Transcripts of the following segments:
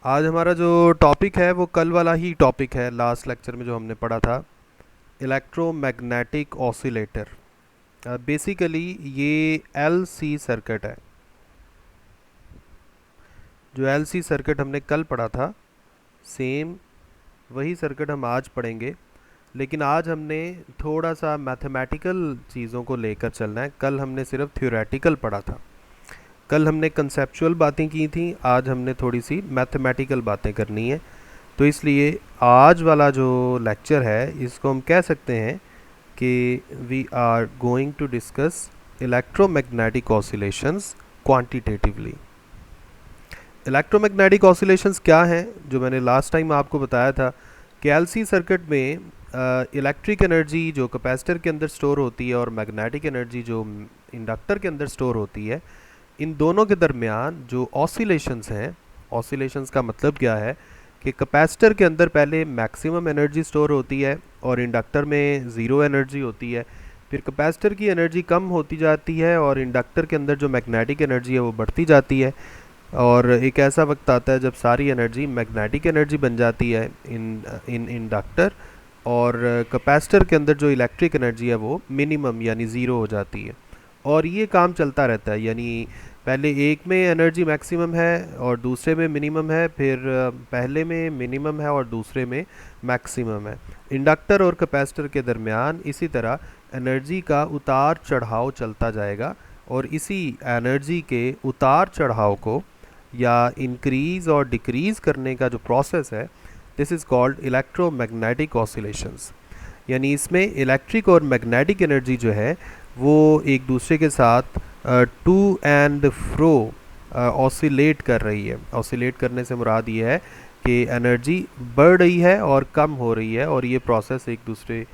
आज हमारा जो टॉपिक है वो कल वाला ही टॉपिक है, लास्ट लेक्चर में जो हमने पढ़ा था, इलेक्ट्रोमैग्नेटिक ऑसिलेटर। बेसिकली ये एलसी सर्किट है। जो एलसी सर्किट हमने कल पढ़ा था, सेम वही सर्किट हम आज पढ़ेंगे। लेकिन आज हमने थोड़ा सा मैथमेटिकल चीज़ों को लेकर चलना है। कल हमने सिर्फ थ्योरेटिकल पढ़ा था। कल हमने कंसेप्चुअल बातें की थी, आज हमने थोड़ी सी मैथमेटिकल बातें करनी है। तो इसलिए आज वाला जो लेक्चर है इसको हम कह सकते हैं कि we are going to discuss electromagnetic oscillations quantitatively. Electromagnetic oscillations क्या हैं? जो मैंने लास्ट टाइम आपको बताया था कि एलसी सर्किट में इलेक्ट्रिक एनर्जी जो कैपेसिटर के अंदर स्टोर होती है और मैग्नेटिक एनर्जी जो इंडक्टर के अंदर स्टोर होती है, इन दोनों के दरमियान जो ऑसिलेशंस हैं, ऑसिलेशंस का मतलब क्या है कि कैपेसिटर के अंदर पहले मैक्सिमम एनर्जी स्टोर होती है और इंडक्टर में ज़ीरो एनर्जी होती है। फिर कैपेसिटर की एनर्जी कम होती जाती है और इंडक्टर के अंदर जो मैग्नेटिक एनर्जी है वो बढ़ती जाती है। और एक ऐसा वक्त आता है जब सारी एनर्जी मैग्नेटिक एनर्जी बन जाती है इन इन इंडक्टर, और कैपेसिटर के अंदर जो इलेक्ट्रिक एनर्जी है वो मिनिमम यानी ज़ीरो हो जाती है। और ये काम चलता रहता है, यानी पहले एक में एनर्जी मैक्सिमम है और दूसरे में मिनिमम है, फिर पहले में मिनिमम है और दूसरे में मैक्सिमम है। इंडक्टर और कैपेसिटर के दरमियान इसी तरह एनर्जी का उतार चढ़ाव चलता जाएगा, और इसी एनर्जी के उतार चढ़ाव को या इंक्रीज़ और डिक्रीज़ करने का जो प्रोसेस है, this is called electromagnetic oscillations. यानी इसमें इलेक्ट्रिक और मैग्नेटिक एनर्जी जो है वो एक दूसरे के साथ टू एंड फ्रो ऑसिलेट कर रही है। ऑसिलेट करने से मुराद ये है कि एनर्जी बढ़ रही है और कम हो रही है, और ये प्रोसेस एक दूसरे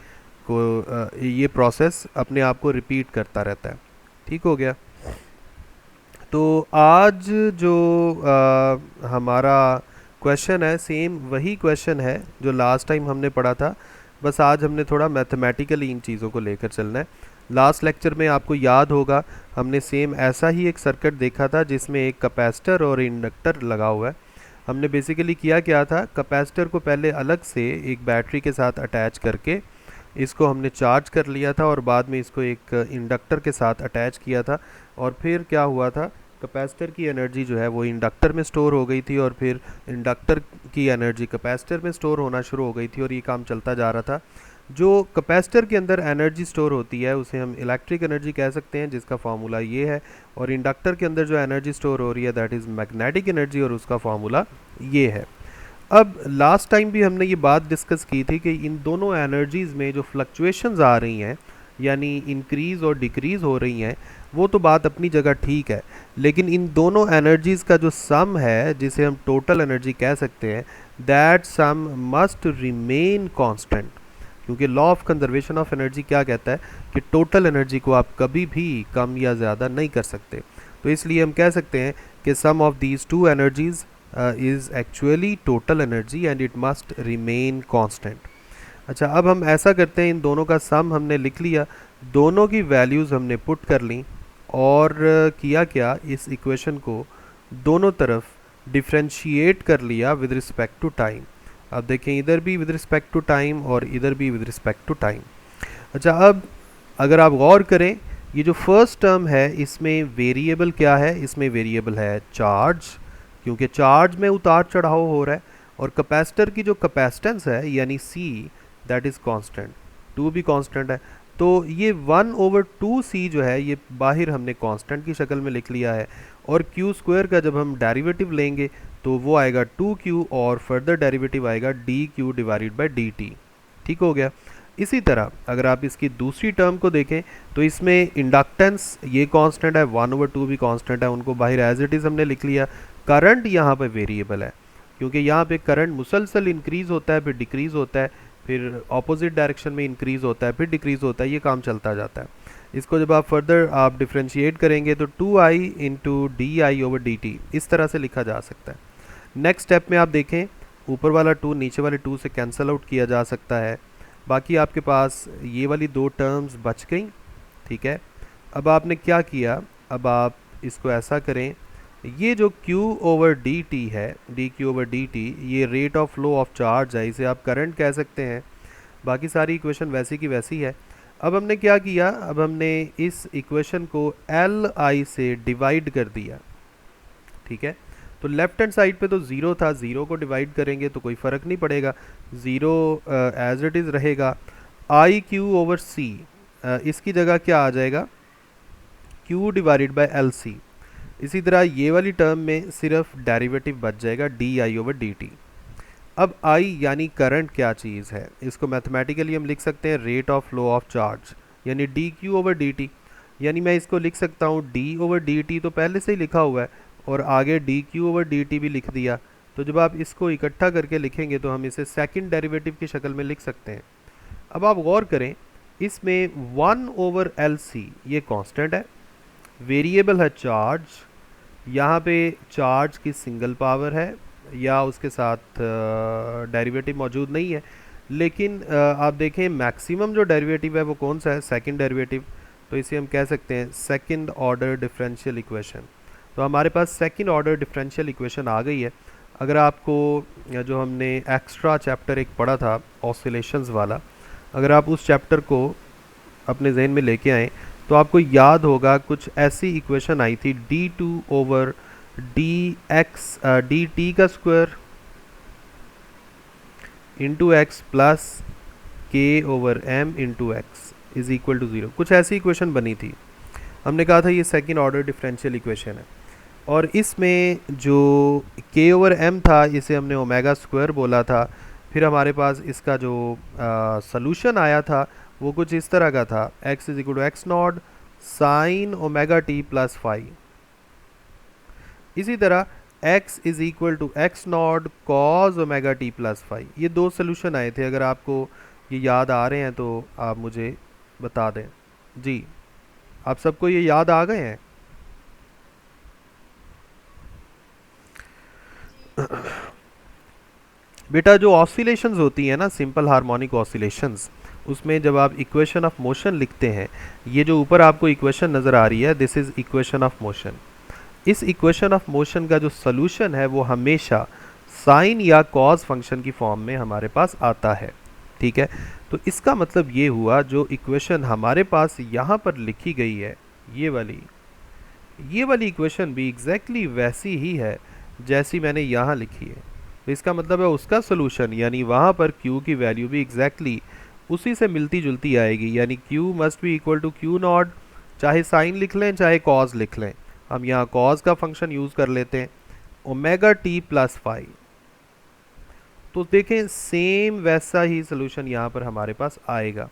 को ये प्रोसेस अपने आप को रिपीट करता रहता है। ठीक हो गया? तो आज जो हमारा क्वेश्चन है, सेम वही क्वेश्चन है जो लास्ट टाइम हमने पढ़ा था, बस आज हमने थोड़ा मैथमेटिकली इन चीज़ों को लेकर चलना है। लास्ट लेक्चर में आपको याद होगा हमने सेम ऐसा ही एक सर्किट देखा था जिसमें एक कैपेसिटर और इंडक्टर लगा हुआ है। हमने बेसिकली किया क्या था, कैपेसिटर को पहले अलग से एक बैटरी के साथ अटैच करके इसको हमने चार्ज कर लिया था, और बाद में इसको एक इंडक्टर के साथ अटैच किया था। और फिर क्या हुआ था, कैपेसिटर की एनर्जी जो है वो इंडक्टर में स्टोर हो गई थी, और फिर इंडक्टर की एनर्जी कैपेसिटर में स्टोर होना शुरू हो गई थी, और ये काम चलता जा रहा था। जो कैपेसिटर के अंदर एनर्जी स्टोर होती है उसे हम इलेक्ट्रिक एनर्जी कह सकते हैं, जिसका फार्मूला ये है। और इंडक्टर के अंदर जो एनर्जी स्टोर हो रही है दैट इज़ मैग्नेटिक एनर्जी, और उसका फार्मूला ये है। अब लास्ट टाइम भी हमने ये बात डिस्कस की थी कि इन दोनों एनर्जीज़ में जो फ्लक्चुएशंस आ रही हैं, यानी इंक्रीज़ और डिक्रीज़ हो रही हैं, वो तो बात अपनी जगह ठीक है। लेकिन इन दोनों एनर्जीज़ का जो सम है, जिसे हम टोटल एनर्जी कह सकते हैं, that sum must remain constant. क्योंकि law of conservation of energy क्या कहता है कि टोटल एनर्जी को आप कभी भी कम या ज़्यादा नहीं कर सकते। तो इसलिए हम कह सकते हैं कि sum of these two energies is actually total energy and it must remain constant। अच्छा, अब हम ऐसा करते हैं, इन दोनों का सम हमने लिख लिया, दोनों की वैल्यूज़ हमने पुट कर ली, और किया क्या, इस इक्वेशन को दोनों तरफ डिफ्रेंशिएट कर लिया विद रिस्पेक्ट टू टाइम। अब देखें, इधर भी विद रिस्पेक्ट टू टाइम और इधर भी विद रिस्पेक्ट टू टाइम। अच्छा, अब अगर आप गौर करें, ये जो फर्स्ट टर्म है इसमें वेरिएबल क्या है? इसमें वेरिएबल है चार्ज, क्योंकि चार्ज में उतार चढ़ाव हो रहा है। और कैपेसिटर की जो कैपेसिटेंस है यानी C, दैट इज़ कांस्टेंट, 2 भी कांस्टेंट है। तो ये 1/2C जो है ये बाहर हमने कांस्टेंट की शक्ल में लिख लिया है, और Q स्क्वायर का जब हम डेरिवेटिव लेंगे तो वो आएगा 2Q, और फर्दर डेरिवेटिव आएगा dQ डिवाइडेड बाई dt। ठीक हो गया? इसी तरह अगर आप इसकी दूसरी टर्म को देखें तो इसमें इंडक्टेंस ये कांस्टेंट है, 1/2 भी कांस्टेंट है, उनको बाहर एज इट इज़ हमने लिख लिया। करंट यहाँ पे वेरिएबल है, क्योंकि यहाँ पे करंट मुसलसल इंक्रीज़ होता है, फिर डिक्रीज़ होता है, फिर ऑपोजिट डायरेक्शन में इंक्रीज़ होता है, फिर डिक्रीज़ होता है, ये काम चलता जाता है। इसको जब आप फर्दर आप डिफ्रेंशिएट करेंगे तो 2i into D I over D T इस तरह से लिखा जा सकता है। नेक्स्ट स्टेप में आप देखें, ऊपर वाला 2 नीचे वाले 2 से कैंसिल आउट किया जा सकता है, बाकी आपके पास ये वाली 2 टर्म्स बच गई। ठीक है, अब आपने क्या किया, अब आप इसको ऐसा करें, ये जो q ओवर डी टी है, D Q over D T, ये rate of flow of charge है, इसे आप करंट कह सकते हैं। बाकी सारी इक्वेशन वैसी की वैसी है। अब हमने क्या किया, अब हमने इस इक्वेशन को एल आई से डिवाइड कर दिया, ठीक है। तो लेफ्ट हैंड साइड पे तो ज़ीरो था, ज़ीरो को डिवाइड करेंगे तो कोई फ़र्क नहीं पड़ेगा, ज़ीरो एज इट इज़ रहेगा। आई क्यू ओवर सी, इसकी जगह क्या आ जाएगा, Q divided by L C. इसी तरह ये वाली टर्म में सिर्फ डेरिवेटिव बच जाएगा D I over D T. अब आई यानी करंट क्या चीज़ है, इसको मैथमेटिकली हम लिख सकते हैं rate of flow of charge, यानी D Q over D T. यानी मैं इसको लिख सकता हूँ डी ओवर डी टी, तो पहले से ही लिखा हुआ है, और आगे D Q over D T भी लिख दिया। तो जब आप इसको इकट्ठा करके लिखेंगे तो हम इसे सेकंड डेरिवेटिव की शक्ल में लिख सकते हैं। अब आप गौर करें, इसमें 1 ओवर एल सी ये कांस्टेंट है, वेरिएबल है चार्ज, यहाँ पे चार्ज की सिंगल पावर है या उसके साथ डेरिवेटिव मौजूद नहीं है। लेकिन आप देखें मैक्सिमम जो डेरिवेटिव है वो कौन सा है, सेकंड डेरिवेटिव। तो इसे हम कह सकते हैं सेकंड ऑर्डर डिफरेंशियल इक्वेशन। तो हमारे पास सेकंड ऑर्डर डिफरेंशियल इक्वेशन आ गई है। अगर आपको जो हमने एक्स्ट्रा चैप्टर एक पढ़ा था ऑसिलेशंस वाला, अगर आप उस चैप्टर को अपने जहन में लेके आएँ तो आपको याद होगा कुछ ऐसी इक्वेशन आई थी, D two over D X D T का square into X plus K over M into X is equal to zero. कुछ ऐसी इक्वेशन बनी थी, हमने कहा था ये सेकंड ऑर्डर डिफरेंशियल इक्वेशन है। और इसमें जो के ओवर एम था इसे हमने ओमेगा स्क्वायर बोला था। फिर हमारे पास इसका जो सॉल्यूशन आया था वो कुछ इस तरह का था, x is equal to X naught sine omega T plus five. इसी तरह x is equal to X naught cos omega T plus five. ये दो सोल्यूशन आए थे, अगर आपको ये याद आ रहे हैं तो आप मुझे बता दें। जी, आप सबको ये याद आ गए हैं? बेटा जो ऑसिलेशंस होती हैं ना, सिंपल हार्मोनिक ऑसिलेशंस, उसमें जब आप इक्वेशन ऑफ मोशन लिखते हैं, ये जो ऊपर आपको इक्वेशन नज़र आ रही है this is equation of motion. इस इक्वेशन ऑफ मोशन का जो सॉल्यूशन है वो हमेशा साइन या कॉज फंक्शन की फॉर्म में हमारे पास आता है, ठीक है। तो इसका मतलब ये हुआ जो इक्वेशन हमारे पास यहाँ पर लिखी गई है, ये वाली इक्वेशन भी एग्जैक्टली वैसी ही है जैसी मैंने यहाँ लिखी है। तो इसका मतलब है उसका सोल्यूशन यानी वहाँ पर Q की वैल्यू भी एग्जैक्टली उसी से मिलती जुलती आएगी, यानी Q must be equal to Q naught, चाहे साइन लिख लें चाहे कॉज लिख लें। हम यहाँ कॉज का फंक्शन यूज़ कर लेते हैं, ओमेगा टी प्लस फाइव। तो देखें सेम वैसा ही सोल्यूशन यहाँ पर हमारे पास आएगा।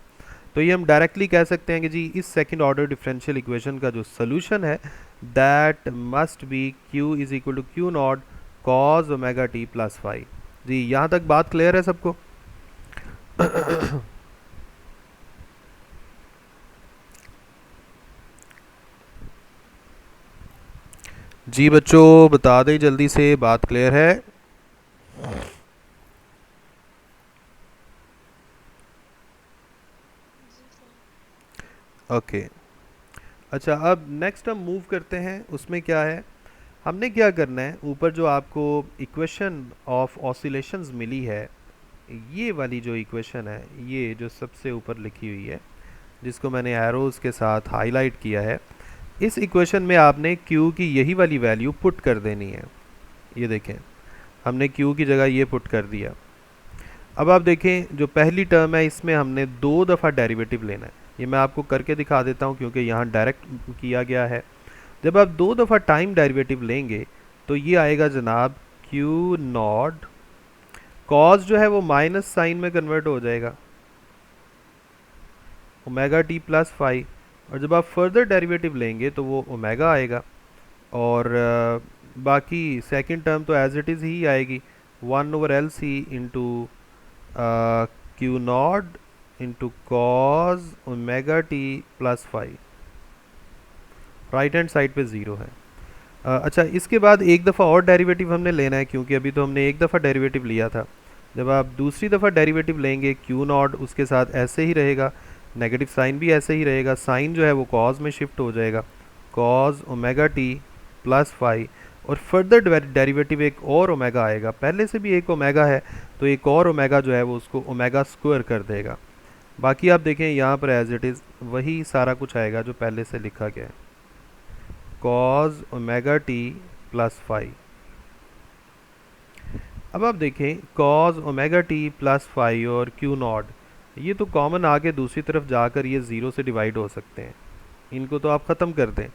तो ये हम डायरेक्टली कह सकते हैं कि जी इस सेकंड ऑर्डर डिफरेंशियल इक्वेशन का जो सोल्यूशन है that must be Q is equal to Q naught cos omega T plus five. जी, यहाँ तक बात क्लियर है सबको? जी बच्चों बता दें जल्दी से, बात क्लियर है? ओके अच्छा, अब नेक्स्ट हम मूव करते हैं। उसमें क्या है, हमने क्या करना है, ऊपर जो आपको इक्वेशन ऑफ ऑसिलेशंस मिली है, ये वाली जो इक्वेशन है, ये जो सबसे ऊपर लिखी हुई है जिसको मैंने एरोज़ के साथ हाईलाइट किया है, इस इक्वेशन में आपने Q की यही वाली वैल्यू पुट कर देनी है। ये देखें, हमने Q की जगह ये पुट कर दिया। अब आप देखें जो पहली टर्म है इसमें हमने 2 दफ़ा डेरिवेटिव लेना है। ये मैं आपको करके दिखा देता हूँ क्योंकि यहाँ डायरेक्ट किया गया है। जब आप 2 दफ़ा टाइम डेरिवेटिव लेंगे तो ये आएगा जनाब Q नॉट, कॉज जो है वो माइनस साइन में कन्वर्ट हो जाएगा, ओमेगा टी प्लस फाइव। और जब आप फर्दर डेरिवेटिव लेंगे तो वो ओमेगा आएगा, और बाकी सेकंड टर्म तो एज इट इज़ ही आएगी, 1 over L C into Q naught into cos omega T plus five. Right hand side पे ज़ीरो है। अच्छा, इसके बाद एक दफ़ा और डेरिवेटिव हमने लेना है क्योंकि अभी तो हमने एक दफ़ा डेरिवेटिव लिया था। जब आप दूसरी दफ़ा डेरिवेटिव लेंगे Q नॉट उसके साथ ऐसे ही रहेगा, नेगेटिव साइन भी ऐसे ही रहेगा, साइन जो है वो कॉज में शिफ्ट हो जाएगा, cause omega T plus five. और फर्दर डेरिवेटिव एक और ओमेगा आएगा, पहले से भी एक ओमेगा है तो एक और ओमेगा जो है वो उसको ओमेगा स्क्वायर कर देगा। बाकी आप देखें यहाँ पर एज इट इज़ वही सारा कुछ आएगा जो पहले से लिखा गया है, cos omega T plus phi. अब आप देखें cos omega T plus phi और क्यू नॉट, ये तो कॉमन आके दूसरी तरफ जाकर ये ज़ीरो से डिवाइड हो सकते हैं, इनको तो आप ख़त्म कर दें।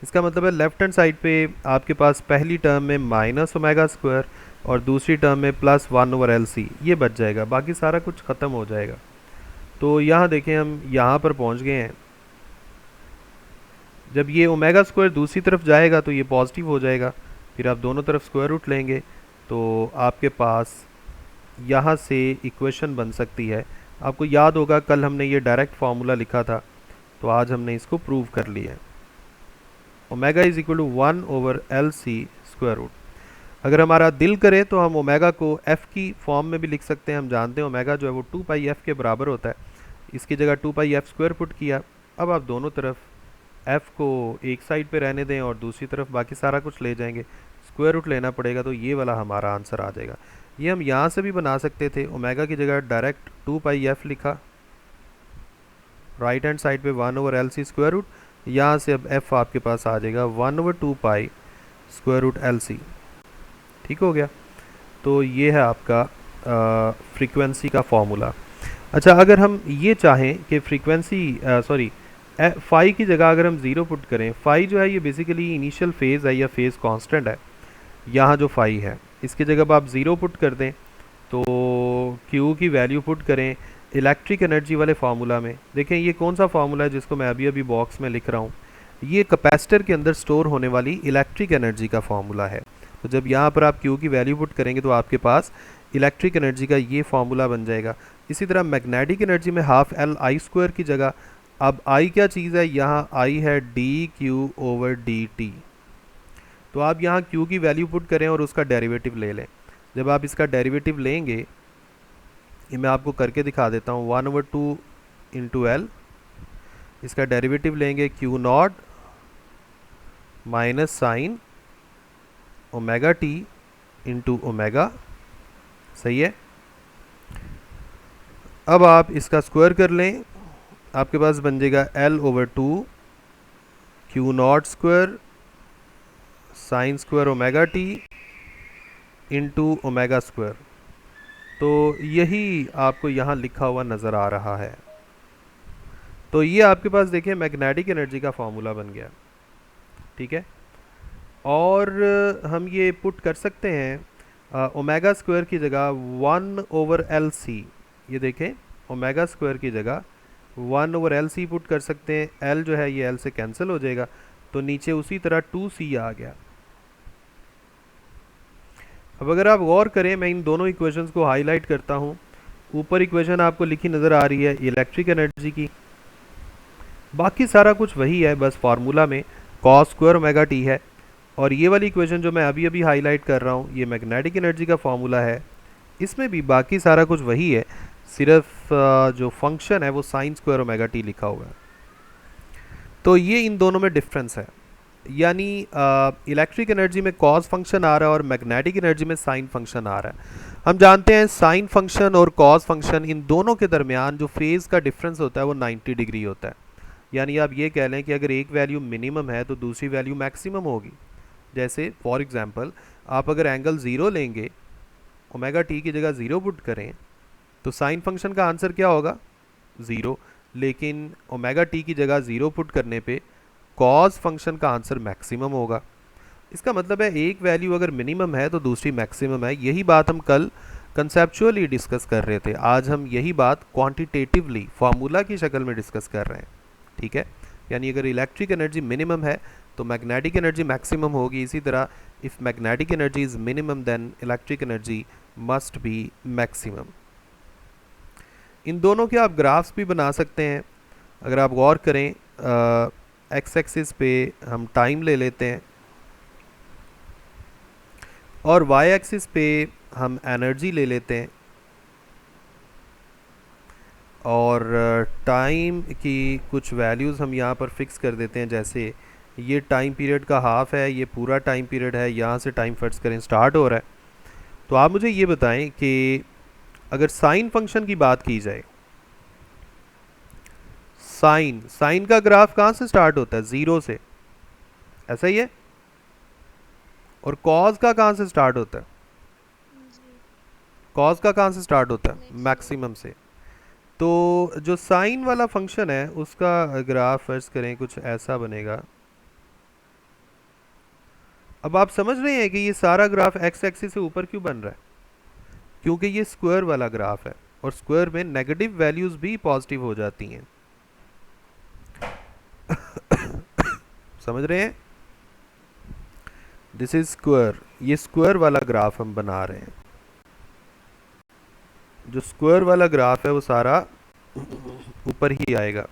इसका मतलब है लेफ्ट हैंड साइड पे आपके पास पहली टर्म में माइनस ओमेगा स्क्वायर और दूसरी टर्म में प्लस 1/LC ये बच जाएगा, बाकी सारा कुछ ख़त्म हो जाएगा। तो यहाँ देखें हम यहाँ पर पहुँच गए हैं, जब ये ओमेगा स्क्वायर दूसरी तरफ जाएगा तो ये पॉजिटिव हो जाएगा, फिर आप दोनों तरफ स्क्वायर रूट लेंगे तो आपके पास यहाँ से इक्वेशन बन सकती है। आपको याद होगा कल हमने ये डायरेक्ट फार्मूला लिखा था, तो आज हमने इसको प्रूव कर लिया है। Omega is equal to 1/LC square root. अगर हमारा दिल करे तो हम ओमेगा को एफ़ की फॉर्म में भी लिख सकते हैं। हम जानते हैं ओमेगा जो है वो 2πf के बराबर होता है, इसकी जगह 2πf स्क्वायर पुट किया। अब आप दोनों तरफ f को एक साइड पे रहने दें और दूसरी तरफ बाकी सारा कुछ ले जाएंगे, स्क्वायर रूट लेना पड़ेगा, तो ये वाला हमारा आंसर आ जाएगा। ये हम यहाँ से भी बना सकते थे, ओमेगा की जगह डायरेक्ट 2πf लिखा, राइट हैंड साइड पे 1/LC स्क्वायर रूट, यहाँ से अब f आपके पास आ जाएगा 1/2π स्क्वायर रूट LC। ठीक हो गया। तो ये है आपका फ्रीक्वेंसी का फॉर्मूला। अच्छा, अगर हम ये चाहें कि फ्रीक्वेंसी फाई की जगह अगर हम ज़ीरो पुट करें, फाई जो है ये बेसिकली इनिशियल फेज़ है या फेज़ कांस्टेंट है, यहाँ जो फाई है इसकी जगह आप ज़ीरो पुट कर दें तो क्यू की वैल्यू पुट करें इलेक्ट्रिक एनर्जी वाले फार्मूला में। देखें ये कौन सा फार्मूला है जिसको मैं अभी अभी बॉक्स में लिख रहा हूँ, ये कैपेसिटर के अंदर स्टोर होने वाली इलेक्ट्रिक एनर्जी का फार्मूला है। तो जब यहाँ पर आप क्यू की वैल्यू पुट करेंगे तो आपके पास इलेक्ट्रिक एनर्जी का ये फार्मूला बन जाएगा। इसी तरह मैग्नेटिक एनर्जी में ½ L I² की जगह अब I क्या चीज़ है, यहाँ I है dQ/dt। तो आप यहाँ Q की वैल्यू पुट करें और उसका डेरिवेटिव ले लें। जब आप इसका डेरिवेटिव लेंगे, ये मैं आपको करके दिखा देता हूँ, 1/2 × L, इसका डेरिवेटिव लेंगे Q0 minus sign omega T into omega. सही है। अब आप इसका स्क्वायर कर लें, आपके पास बन जाएगा L/2 Q0 square sine square omega T into omega square. तो यही आपको यहाँ लिखा हुआ नज़र आ रहा है। तो ये आपके पास देखिए मैग्नेटिक एनर्जी का फॉर्मूला बन गया। ठीक है। और हम ये पुट कर सकते हैं ओमेगा स्क्वायर की जगह 1/LC। ये देखें ओमेगा स्क्वायर की जगह 1/LC पुट कर सकते हैं। L जो है ये L से कैंसिल हो जाएगा, तो नीचे उसी तरह 2C आ गया। अब अगर आप गौर करें, मैं इन दोनों इक्वेशंस को हाईलाइट करता हूँ। ऊपर इक्वेशन आपको लिखी नज़र आ रही है इलेक्ट्रिक एनर्जी की, बाकी सारा कुछ वही है, बस फार्मूला में cos स्क्वायर ओमेगा टी है। और ये वाली इक्वेशन जो मैं अभी अभी हाईलाइट कर रहा हूँ, ये मैग्नेटिक एनर्जी का फार्मूला है, इसमें भी बाकी सारा कुछ वही है, सिर्फ जो फंक्शन है वो साइन स्क्वायर ओमेगा टी लिखा हुआ है। तो ये इन दोनों में डिफरेंस है, यानी इलेक्ट्रिक एनर्जी में कॉस फंक्शन आ रहा है और मैग्नेटिक एनर्जी में साइन फंक्शन आ रहा है। हम जानते हैं साइन फंक्शन और कॉस फंक्शन, इन दोनों के दरमियान जो फेज़ का डिफरेंस होता है वो 90 डिग्री होता है। यानी आप ये कह लें कि अगर एक वैल्यू मिनिमम है तो दूसरी वैल्यू मैक्सिमम होगी। जैसे फॉर एग्जांपल आप अगर एंगल 0 लेंगे, ओमेगा टी की जगह 0 पुट करें, तो साइन फंक्शन का आंसर क्या होगा 0, लेकिन ओमेगा टी की जगह 0 पुट करने पे कॉस फंक्शन का आंसर मैक्सिमम होगा। इसका मतलब है एक वैल्यू अगर मिनिमम है तो दूसरी मैक्सिमम है। यही बात हम कल कंसेप्चुअली डिस्कस कर रहे थे, आज हम यही बात क्वांटिटेटिवली फार्मूला की शक्ल में डिस्कस कर रहे हैं। ठीक है। यानी अगर इलेक्ट्रिक एनर्जी मिनिमम है तो मैग्नेटिक एनर्जी मैक्सिमम होगी। इसी तरह if magnetic energy is minimum then electric energy must be maximum. इन दोनों के आप ग्राफ्स भी बना सकते हैं। अगर आप गौर करें, एक्स एक्सिस पे हम टाइम ले लेते हैं और वाई एक्सिस पे हम एनर्जी ले लेते हैं, और टाइम की कुछ वैल्यूज़ हम यहाँ पर फिक्स कर देते हैं। जैसे ये टाइम पीरियड का हाफ है, ये पूरा टाइम पीरियड है, यहाँ से टाइम फर्स्ट करें स्टार्ट हो रहा है। तो आप मुझे ये बताएं कि अगर साइन फंक्शन की बात की जाए, साइन साइन का ग्राफ कहाँ से स्टार्ट होता है? ज़ीरो से, ऐसा ही है। और कॉज का कहाँ से स्टार्ट होता है? जी। कॉज का कहाँ से स्टार्ट होता है? मैक्सिमम। मैक्सिमम से। तो जो साइन वाला फंक्शन है उसका ग्राफ फर्ज करें कुछ ऐसा बनेगा। अब आप समझ रहे हैं कि ये सारा ग्राफ एक्स एक्सिस से ऊपर क्यों बन रहा है? क्योंकि ये स्क्वायर वाला ग्राफ है, और स्क्वायर में नेगेटिव वैल्यूज भी पॉजिटिव हो जाती हैं। समझ रहे हैं? दिस इज स्क्वायर, ये स्क्वायर वाला ग्राफ हम बना रहे हैं। जो स्क्वायर वाला ग्राफ है वो सारा ऊपर ही आएगा।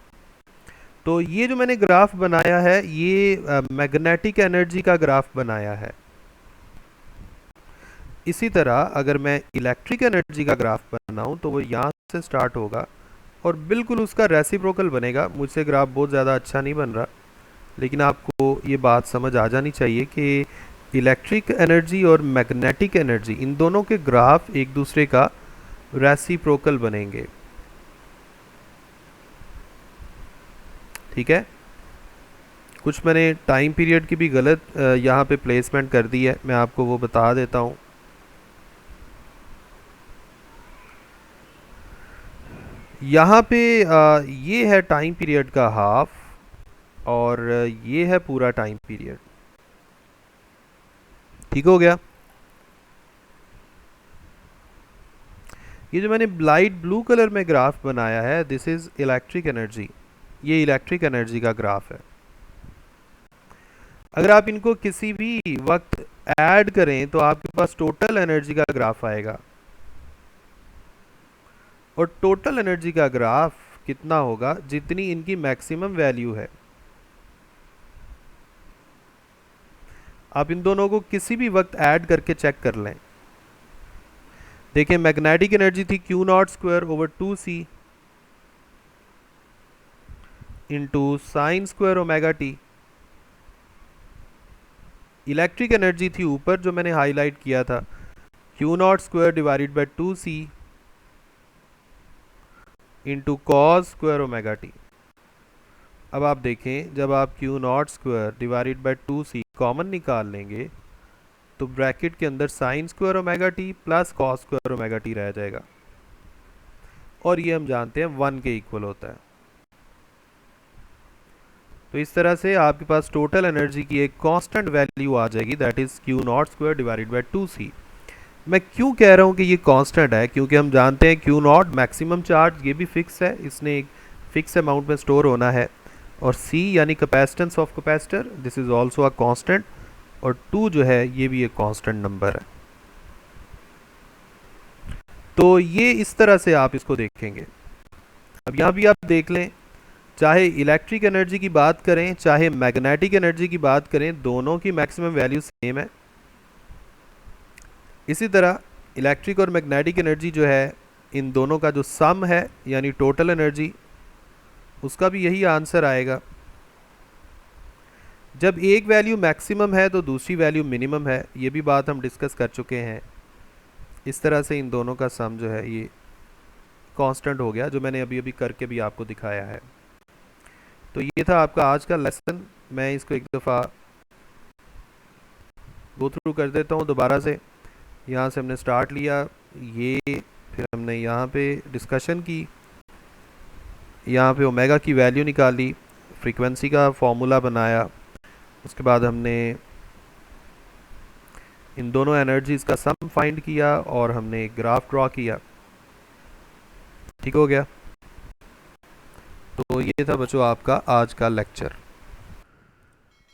तो ये जो मैंने ग्राफ बनाया है ये मैग्नेटिक एनर्जी का ग्राफ बनाया है। इसी तरह अगर मैं इलेक्ट्रिक एनर्जी का ग्राफ बनाऊं तो वो यहाँ से स्टार्ट होगा और बिल्कुल उसका रेसिप्रोकल बनेगा। मुझसे ग्राफ बहुत ज़्यादा अच्छा नहीं बन रहा, लेकिन आपको ये बात समझ आ जानी चाहिए कि इलेक्ट्रिक एनर्जी और मैग्नेटिक एनर्जी इन दोनों के ग्राफ एक दूसरे का रेसिप्रोकल बनेंगे। ठीक है। कुछ मैंने टाइम पीरियड की भी गलत यहाँ पे प्लेसमेंट कर दी है, मैं आपको वो बता देता हूँ। यहाँ पे ये है टाइम पीरियड का हाफ, और ये है पूरा टाइम पीरियड। ठीक हो गया। ये जो मैंने लाइट ब्लू कलर में ग्राफ बनाया है दिस इज इलेक्ट्रिक एनर्जी, ये इलेक्ट्रिक एनर्जी का ग्राफ है। अगर आप इनको किसी भी वक्त ऐड करें तो आपके पास टोटल एनर्जी का ग्राफ आएगा, और टोटल एनर्जी का ग्राफ कितना होगा? जितनी इनकी मैक्सिमम वैल्यू है। आप इन दोनों को किसी भी वक्त ऐड करके चेक कर लें। देखिए मैग्नेटिक एनर्जी थी Q not square over 2c into sine square omega T. Electric energy थी ऊपर जो मैंने हाईलाइट किया था, Q not square divided by 2c into cos square omega T. अब आप देखें जब आप Q not square divided by 2c common निकाल लेंगे तो ब्रैकेट के अंदर sine square omega T plus cos square omega T रह जाएगा, और ये हम जानते हैं 1 के इक्वल होता है। तो इस तरह से आपके पास टोटल एनर्जी की एक कांस्टेंट वैल्यू आ जाएगी, that is Q not square divided by 2c। मैं क्यों कह रहा हूँ कि ये कांस्टेंट है? क्योंकि हम जानते हैं क्यू नॉट मैक्सिमम चार्ज ये भी फिक्स है, इसने एक फिक्स अमाउंट में स्टोर होना है, और c यानी capacitance of capacitor this is also a constant, और 2 जो है ये भी एक कांस्टेंट नंबर है। तो ये इस तरह से आप इसको देखेंगे। अब यहाँ भी आप देख लें, चाहे इलेक्ट्रिक एनर्जी की बात करें चाहे मैग्नेटिक एनर्जी की बात करें, दोनों की मैक्सिमम वैल्यू सेम है। इसी तरह इलेक्ट्रिक और मैग्नेटिक एनर्जी जो है इन दोनों का जो सम है यानी टोटल एनर्जी, उसका भी यही आंसर आएगा। जब एक वैल्यू मैक्सिमम है तो दूसरी वैल्यू मिनिमम है, ये भी बात हम डिस्कस कर चुके हैं। इस तरह से इन दोनों का सम जो है ये कांस्टेंट हो गया, जो मैंने अभी अभी करके भी आपको दिखाया है। तो ये था आपका आज का लेसन। मैं इसको एक दफ़ा गो थ्रू कर देता हूँ दोबारा से। यहाँ से हमने स्टार्ट लिया, ये फिर हमने यहाँ पे डिस्कशन की, यहाँ पे ओमेगा की वैल्यू निकाली, फ्रीक्वेंसी का फॉर्मूला बनाया, उसके बाद हमने इन दोनों एनर्जीज का सम फाइंड किया और हमने एक ग्राफ ड्रॉ किया। ठीक हो गया। तो ये था बच्चों आपका आज का लेक्चर।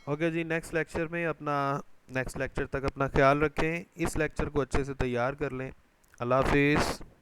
ओके जी, नेक्स्ट लेक्चर में अपना नेक्स्ट लेक्चर तक अपना ख्याल रखें, इस लेक्चर को अच्छे से तैयार कर लें। अल्लाह हाफिज़।